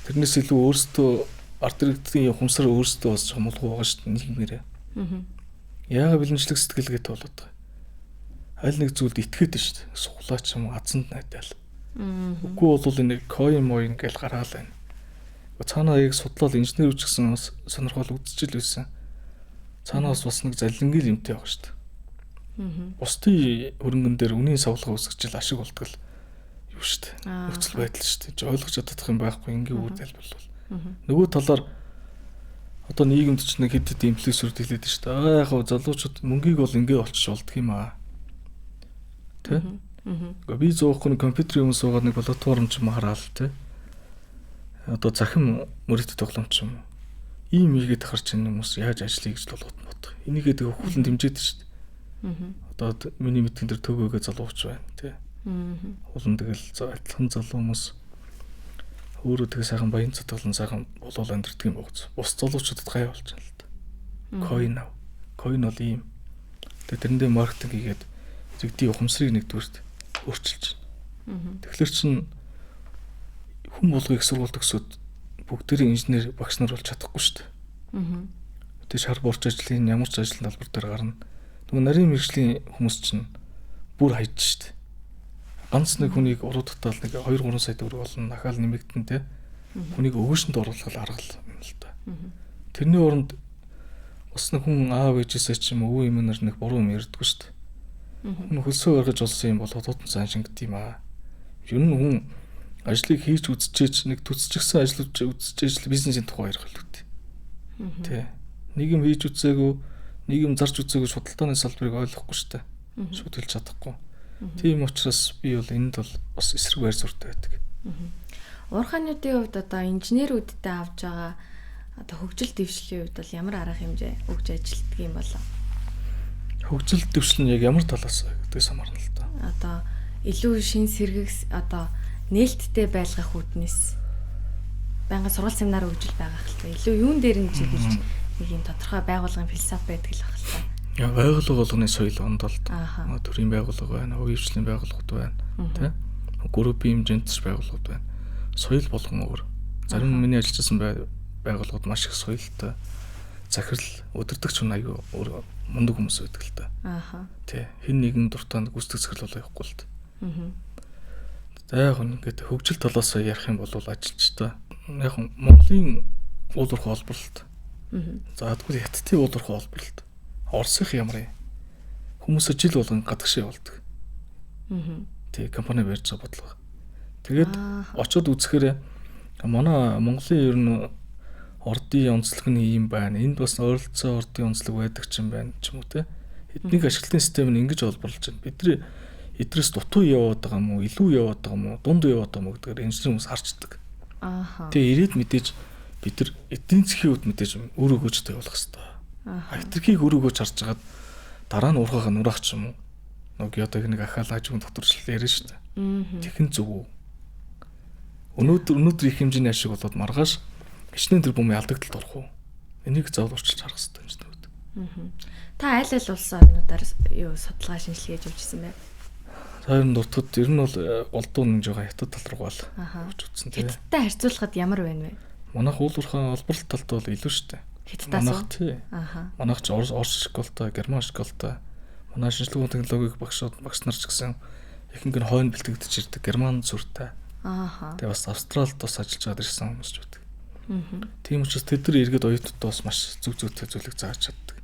Тэрнээс илүү өөрсдөө ард иргэдийн ухамсар өөрсдөө бас хамуулгүй байгаа шүү дээ нийгмээрээ. Яагаад бэлэнчлэг сэтгэлгээд болоод байгаа. Аль нэг зүйлд итгээд шүү дээ. Суглаач юм азанд найдаал. Үгүй бол энэ коин моин гэл гаргаал байна. Цаанаа яг судлал инженер үуч гэсэн бас сонирхол үзчихэл байсан. Цаанаас бас нэг заллингийн юмтай байгаа шүү дээ. Бусдын хөрөнгөн дээр үнийн савлага үүсгэж л ашиг болдог л юу шүү дээ. Нөхцөл байдал шүү дээ. Ойлгож чадах юм байхгүй ингийн үр тайлбар бол. Нөгөө талаар одоо нийгэмд ч нэг хэд хэд инфлюенсерүүд хэлээд шүү дээ. Яг залуучууд мөнгийг бол ингээ олчих болдго юм аа. Тэ? Би зөөхөн компьютерийн юм суугаад нэг платформ ч юм хараал тэ. Одоо захим мөрөдө тоглоом ч юм. Ийм ийгээд харж байгаа хүмүүс яаж ажиллая гэж болгоод бодох. Энийгээ тэг хөвлөн дэмжиж шүү дээ. Одоо миний мэдгэн дээр төгөөгөө залууч байна тий. Улан тэгэл адилхан залуу хүмүүс өөрөө тэг сайхан баян цатгалан сайхан болол амьдрдаг юм богц. Бус залуучуудад гай болж байна л да. Coin ав. Coin бол ийм. Тэг тэрэндээ маркетинг хийгээд иргэдийн ухамсарыг нэгдүгürt өөрчилж байна. Тэгэхээр чин хүн болгоё их сургууль төгсөөд бүгдээрээ инженер багш нар болж чадахгүй шүү дээ. Тэ шар борч ажлын ямар ч ажлын талбар дээр гарна. Нөгөө нарийн мэргэжлийн хүмүүс чинь бүр хайж шүү дээ. Ганц нэг хүнийг уруудтаал нэг 2-3 сая төгрөг болно. Дахиад нэмэгдэн тэ. Хүнийг өвөшөнд оруулах арга юм л да. Тэрний оронд бас нэг хүн аав ээжээсээ ч юм өвөө юм нар нэг буруу юм ярьдгүй шүү дээ. Хүн хөлсөө гаргаж олсон юм бол хутгатан сайн шингэд юм аа. Ер нь хүн ажлыг хийж үзчихэж нэг төсчихсэн ажил үзчихэж бизнесийн тухай ярих л үүд. Тэ. Нийгэм хийж үзээгүй, нийгэм зарж үзээгүй судалдааны салбарыг ойлгохгүй шүү дээ. Шууд хэлж чадахгүй. Тийм учраас би бол энд бол бас эсрэг байр суурьтай байдаг. Уурхаануудын хувьд одоо инженерүүдтэй авж байгаа одоо хөгжил дэвшлийн хувьд бол ямар арга хэмжээ өгж ажилтдаг юм болов? Хөгжил дэвшил нь яг ямар талаас гэдгээс хамаарна л да. Одоо илүү шин сэргэгс одоо нээлттэй байлгах үүднээс байнга сургууль семинар өгжил байгаа хэлтэй. Илүү юун дээр нь чиглэж нэг юм тодорхой байгууллагын философи байдаг л байх л та. Яа байгууллага болгоны соёл ондолд. Төрийн байгууллага байна, хувийн байгууллагууд байна, тэ? Группийн хэмжээндч байгууллагууд байна. Соёл болгон өөр. Зарим миний ажиллажсэн байгууллагууд маш их соёлтой. Захирал өдөртөгч хүн аягүй өөр мундаг хүмүүс байдаг л та. Тэ. Хэн нэгэн дуртай нэг гүйцэтгэх захирал болохгүй л та. За яг ингээд хөгжил талаас ярих юм бол ажилчтай. Яг Монголын уулуурхай холборлолт. За тэгвэл хятадын уулуурхай холборлолт. Оросынх ямар юм? Хүмүүс жил болгон гадагшаа явуулдаг. Тэг компани барьж байгаа бодлого. Тэгээд очиод үзэхээр манай Монголын ер нь ордын онцлог нь ийм байна. Энд бас ойролцоо ордын онцлог байдаг ч юм байна ч юм уу те. Эднийг ашиглалтын систем нь ингэж олборлож байна. Бидний эдрээс дутуу яваад байгаа юм уу, илүү яваад байгаа юм уу, дунд яваад байгаа юм уу гэдгээр инженер хүмүүс харцдаг. Тэгээ ирээд мэдээж бид нар эдийн засгийн хувьд мэдээж өөрөөгөөж тавиулах хэрэгтэй. Хэтэрхийг өөрөөгөөж харж хагаад дараа нь уурхаах нураах ч юм уу. Нэг одоо нэг ахаал хажуунд дотоорчлал ярина шүү дээ. Тэхэн зүг үү? Өнөөдөр их хэмжээний ашиг болоод маргааш хичнээн тэрбумын алдагдалд орох уу? Энийг заавал урьдчилж харах хэрэгтэй юм шүү дээ. Та аль улсын орнуудаар юу судалгаа шинжилгээ хийж явуулсан бэ? Тойрон дутахад ер нь бол голдуу нэг жоо хятад тал руу гал явж утсан тий. Хятадтай харьцуулахад ямар байна вэ? Манайх уулуурхаа олборлт талд бол илүү шүү дээ. Хятадаас уу? Манайх тий. Манайх ч орс школтой, герман школтой. Манай шинжилгээ технологиг багш нар ч гэсэн ихэнх нь хойно бэлтгэгдэж ирдэг герман зүртэй. Тэгээ бас Австралид бас ажиллаж байгаа ирсэн хүмүүс ч байдаг. Тийм учраас тэд нар иргэд оюутнуудаа бас маш зүг зүйтэй зүйлийг зааж чаддаг.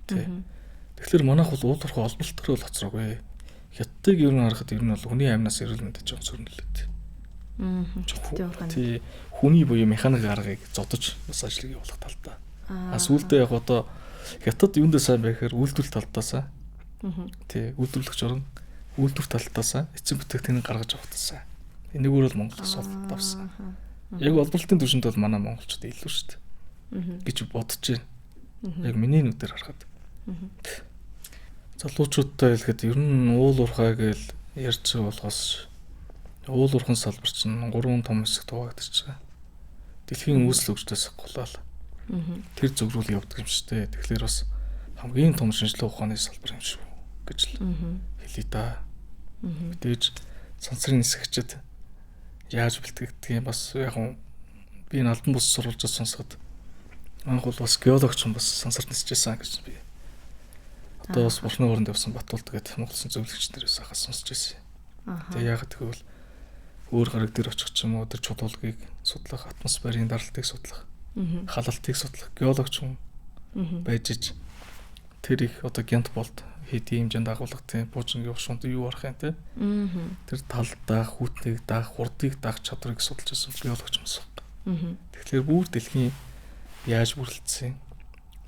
Тий. Тэгэхээр манайх бол уулуурхаа олборлтоор бол хоцроогүй. Хятадыг ер нь харахад ер нь бол хүний амнаас эрүүл мэндэ жоон сөрнөлөөд. Тий. Хүний буюу механик аргыг зодож бас ажлыг явуулах талдаа. Сүүлдээ яг одоо хятад юундээ сайн байх гэхээр үйлдвэрлэл талдаасаа. Тий, үйлдвэрлэгч орн үйлдвэр талдаасаа эцэг бүтээгдэхүүнийг гаргаж авахтасаа. Энийг өөрөө Монголоос олдод авсан. Яг олборлтын түвшинд бол манай монголчууд илүү шүү дээ. гэж бодож байна. Яг миний нүдээр харахад. Залуучуудтай хэлэхэд ер нь уулуурхай гэж ярьж байгаа болохоос уулуурхан салбар чинь 3 том хэсэгт хуваагдаж байгаа. Дэлхийн үүсэл хөгжлөөс гулаал. Тэр зөв рүү явдаг юм шүү дээ. Тэгэхээр бас хамгийн том шинжилгээ ухааны салбар юм шүү гэж л хэлье да. Мэдээж сансрын нисгчид яаж бэлтгэгдгийг бас яг би энэ албан бус сурвалжаас сонсоход анх бол бас геологч юм бас сансар нисчихсэн гэж би одоо бас бурхны оронд явсан Батуулд гэдэг Монголын зөвлөгч нэрээс ахаас сонсч байсан. Тэгээ яг тэгвэл өөр гараг дээр очих ч юм уу тэр чулуулгыг судлах, атмосферын даралтыг судлах, халалтыг судлах геологч хүн байж иж тэр их одоо гянт болд хэдийн хэмжээнд агуулгын буужингийн ушуунд юу арах юм те. Тэр талдаа хүүтнийг даах, хурдыг даах чадрыг судалж байсан геологч юмс. Тэгэхээр бүр дэлхийн яаж бүрэлдсэн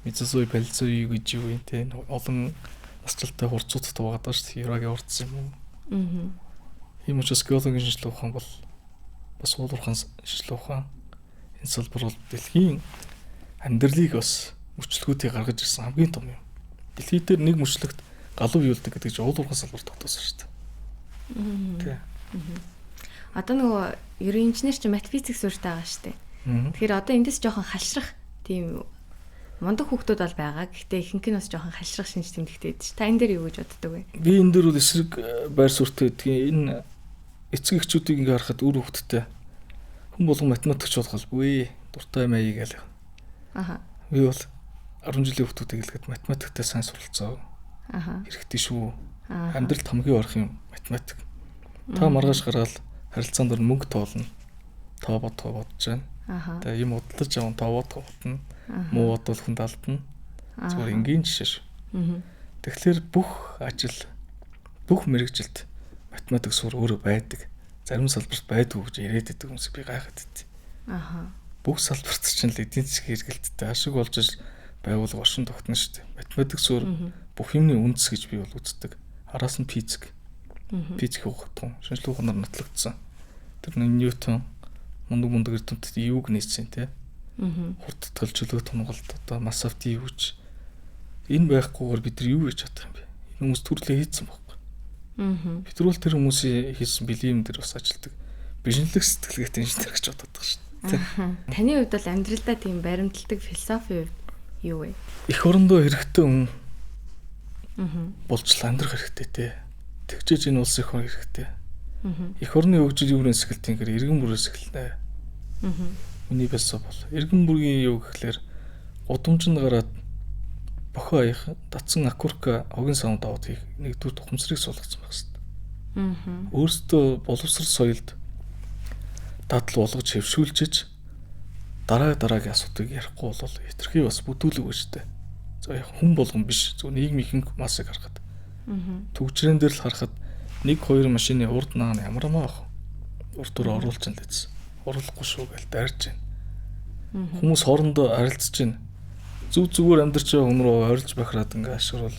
Мезозой, Палеозой гэж юу юм те. Олон насжилттай хурцуудад байгаа даа шүү дээ. Юрагийн урдсан юм уу? Ийм учраас геологийн шинжилгээ ухаан бол бас уулуурхаан шинжилгээ ухаан энэ салбар бол дэлхийн амьдралыг бас мөчлөгүүдийг гаргаж ирсэн хамгийн том юм. Дэлхийд дээр нэг мөчлөгт галуу юулдаг гэдэг чинь уулуурхаан салбар тогтоосон шүү дээ. Тэ. Одоо нөгөө ерөн инженер чинь математикс суурьтай байгаа шүү дээ. Тэгэхээр одоо эндээс жоохон халшрах тийм мундаг хүүхдүүд бол байгаа. Гэхдээ ихэнх нь бас жоохон халшрах шинж тэмдэгтэй байдаг ш. Та энэ дээр юу гэж боддог вэ? Би энэ дээр бол эсрэг байр суурьтай гэдгийг энэ эцэг эхчүүдийг ингээ харахад үр хүүхдтэй хүн болгон математикч болох албагүй. Дуртай маяг гэл. Би бол 10 жилийн хүүхдүүдийг хэлэхэд математиктэй сайн суралцаа. Хэрэгтэй шүү. Амьдралд хамгийн орох юм математик. Та маргааш гараад харилцаанд дөр мөнгө тоолно. Тоо бодож байна. Тэгээ юм бодлож явна тоо бодно. Муу бодвол хүнд алдна. Зүгээр энгийн жишээ шүү. Тэгэхээр бүх ажил, бүх мэрэгжилд математик сур өөрөө байдаг. Зарим салбарт байдгүй гэж яриад байдаг хүмүүс би гайхаад байт. Бүх салбарт чинь л эдийн засгийн хэрэгэлттэй ашиг болж байгуулга оршин тогтно шүү дээ. Математик сур бүх юмны үндэс гэж би бол үздэг. Араас нь физик. Физик ухаан, шинжилгээ ухаанаар нотлогдсон. Тэр Ньютон мундаг эрдэмтэд юуг нээсэн те. Хурдтгал чөлөө тунгалт одоо масавти юуч. Энэ байхгүйгээр бид нар юу хийж чадах юм бэ? Энэ хүмүүс төрлөө хийцэн байхгүй. Бид нар бол тэр хүмүүсийн хийсэн бэлэм дээр бас ажилдаг. Бижинлэг сэтгэлгээтэй инженер гэж боддог шүү дээ. Таны хувьд бол амьдралдаа тийм баримталдаг философи юу вэ? Эх орондоо хэрэгтэй хүн болж амьдрах хэрэгтэй те. Тэгжээж энэ улс эх орн хэрэгтэй. Эх орны хөгжил юу нэрс эхэлтийн гэхээр иргэн бүрээс эхэлнэ. Миний бэлсо бол иргэн бүргийн юу гэхлээр удамжинд гараад бохоо аяах татсан акурка хогийн савнд аваад хийх нэгдүгээр тухамсрыг суулгацсан байх хэвээр. Өөрсдөө боловсрал соёлд дадал болгож хөвшүүлжиж дараагийн асуудыг ярихгүй бол хэтэрхий бас бүтүүлэг ба штэ. За яг хүн болгон биш зөв нийгмийн массыг харахад. Төгжрэн дээр л харахад 1-2 машины урд наан ямармаа ах. Урд дураа оруулж ин лээдсэн. Оруулахгүй шүү гэж дайрж байна. Хүмүүс хоорондоо харилцаж байна. Зүгээр амьдарч байгаа хүн рүү ойрлж бахраад ингээ ашиграл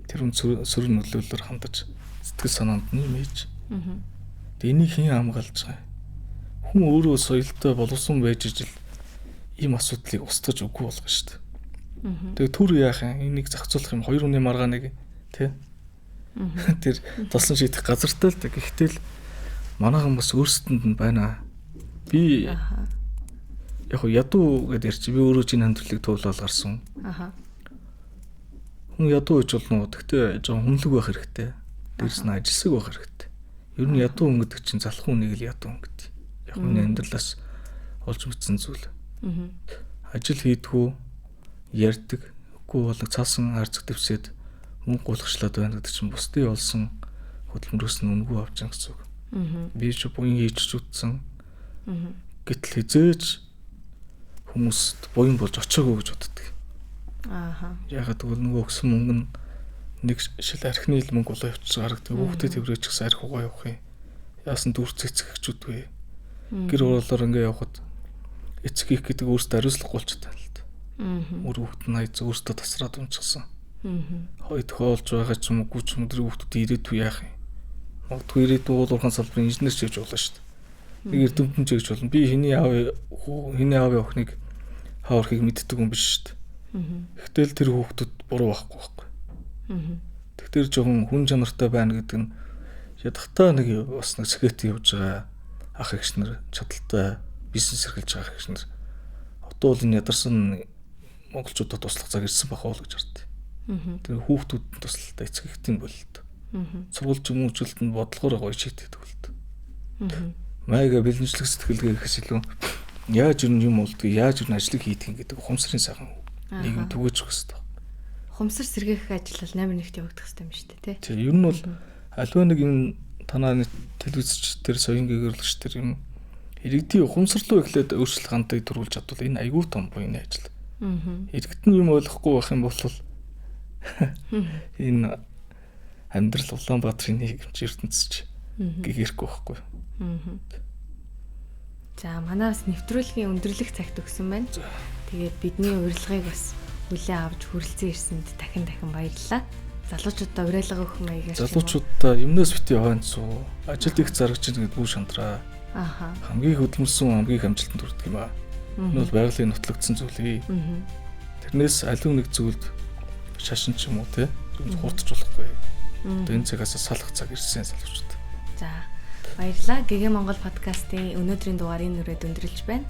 тэр хүн сөрөг нөлөөлөөр хандаж сэтгэл санаанд нэмэж. Тэгээ энийг хэн хамгаалж байгаа юм? Хүн өөрөө соёлтой боловсон байж ижил ийм асуудлыг устгаж өггүй болгоно шүү дээ. Тэгээ түр яах юм? Энийг зохицуулах юм 2 хүний маргааныг тий. Тэр тослон шийдэх газартай л да. Гэхдээ л манайхан бас өөрсдөнд нь байна. Би яг ядуу гэдээ ярьчих. Би өөрөө чинь амьдралыг туулаад гарсан. Хүн ядуу гэж болно. Гэхдээ жоохон хүнлэг байх хэрэгтэй. Дээрс нь ажилсаг байх хэрэгтэй. Ер нь ядуу хүн гэдэг чинь залах хүнийг л ядуу хүн гэдэг. Яг хүний амьдралаас олж мэдсэн зүйл. Ажил хийдгүү ярьдаг. Үгүй бол цаасан харцаг дэвсээд мөнгө гулгчлаад байна гэдэг чинь бусдын олсон хөдөлмөрөөс нь үнгүй авч байгаа гэсэн үг. Би ч буян хийж үтсэн. Гэтэл хизээж хүмүүст буян болж очоогүй гэж боддог. Ягаад гэвэл нөгөө өгсөн мөнгө нь нэг шил архины ил мөнгө болоо явчих гаргадаг. Хүүхдэд тэврэж гисэн арх угаа явах юм. Яасан дүр цэцгэгчүүд вэ? Гэр оролоор ингээ явхад эцэг их гэдэг өөртөө ариуслахгүй болчиход байна л да. Өөр хүүхд нь хайц өөртөө тасраад унчихсан. Хой тохиолж байгаа ч юм уу гүч юм тэр хүүхдүүд ирээдүй яах юм? Магадгүй ирээдүй уулуурхан салбарын инженер ч гэж болно шүү дээ. Нэг эрдэмтэн ч гэж болно. Би хэний аавын охиныг хаавархыг мэддэг хүн биш шүү дээ. Гэтэл тэр хүүхдүүд буруу байхгүй байхгүй. Тэгэхээр жоохон хүн чанартай байна гэдэг нь ядахтаа нэг бас нэг сэхэт явж байгаа ах эгч нар чадaltaй бизнес эрхэлж байгаа ах эгч нар одоо бол энэ ядарсан монголчуудад туслах цаг ирсэн бах уу гэж харддаг. Тэр хүүхдүүд тусалтай эцэгтэй бололт. Сургууль хүмүүжлэлтэнд бодлогоор гоё шийддэг бололт. Майга бэлэнчлэг сэтгэлгээ гэхээс илүү яаж юм болдгийг яаж ажлыг хийдэг гэдэг ухамсарын сайхан нийгэм түгэж өгөх хэрэгтэй. Ухамсар сэргээх ажил бол амар нэгт явагдах хэрэгтэй юм шүү дээ, тий. Тийм, ер нь бол аливаа нэг энэ танаа телевизч тэр соён гэгэрлэгч тэр юм иргэдийн ухамсарлуу эхлээд өөрчлөлт хандлагыг төрүүлж чадвал энэ аюул том буйны ажил. Иргэд нь юм ойлгохгүй байх юм бол энэ амьдрал Улаанбаатарын нийгэмч ертөнцч гэгэрхгүй байхгүй. За манаас нэвтрүүлгийн өндөрлөх цагт өгсөн байна. Тэгээд бидний урилгыг бас хүлээн авч хүрэлцэн ирсэнд дахин баярлалаа. Залуучуудаа уриалга өгөх маягаар. Залуучуудаа юмнаас бити яваан суу. Ажилд их зарагч гэдэг бүү шантраа. Хамгийн хөдөлмөрсөн хамгийн амжилтанд хүрдэг юм аа. Энэ бол байгалийн нотлогдсон зүйл. Тэрнээс аливаа нэг зүйлд шашин ч юм уу те хурдч болохгүй. Одоо энэ цагаас салах цаг ирсэн залуучууд. За баярлалаа. ГГ Монгол подкастын өнөөдрийн дугаарыг нүрээд өндөрлж байна.